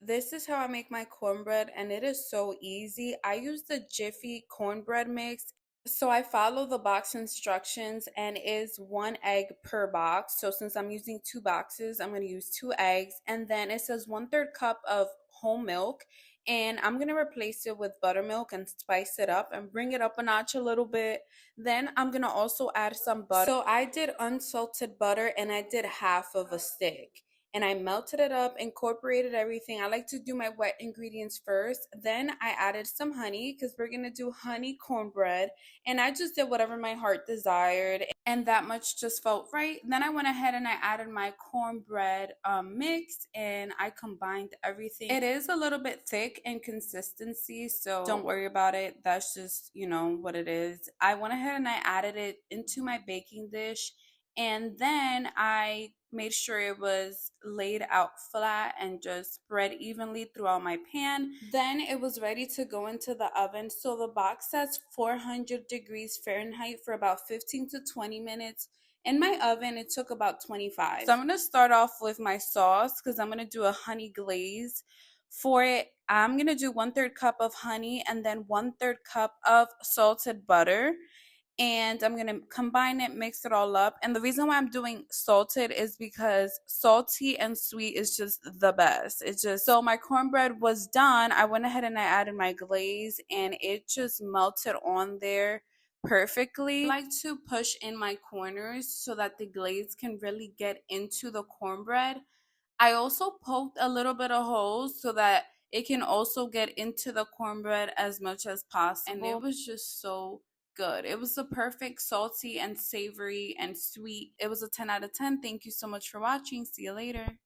This is how I make my cornbread, and it is so easy. I use the Jiffy cornbread mix. So I follow the box instructions and is 1 egg per box. So since I'm using 2 boxes, I'm going to use 2 eggs. And then it says 1/3 cup of whole milk. And I'm going to replace it with buttermilk and spice it up and bring it up a notch a little bit. Then I'm going to also add some butter. So I did unsalted butter and I did half of a stick and I melted it up, incorporated everything. I like to do my wet ingredients first. Then I added some honey because we're gonna do honey cornbread. And I just did whatever my heart desired, and that much just felt right. Then I went ahead and I added my cornbread mix and I combined everything. It is a little bit thick in consistency, so don't worry about it. That's just, what it is. I went ahead and I added it into my baking dish, and then I made sure it was laid out flat and just spread evenly throughout my pan. Then it was ready to go into the oven. So the box says 400 degrees Fahrenheit for about 15 to 20 minutes. In my oven, it took about 25. So I'm going to start off with my sauce because I'm going to do a honey glaze. For it, I'm going to do 1/3 cup of honey and then 1/3 cup of salted butter, and I'm gonna combine it, mix it all up. And the reason why I'm doing salted is because salty and sweet is just the best. It's just so my cornbread was done. I went ahead and I added my glaze, and it just melted on there perfectly. I like to push in my corners so that the glaze can really get into the cornbread. I also poked a little bit of holes so that it can also get into the cornbread as much as possible. And it was just so good. It was the perfect salty and savory and sweet. It was a 10 out of 10. Thank you so much for watching. See you later.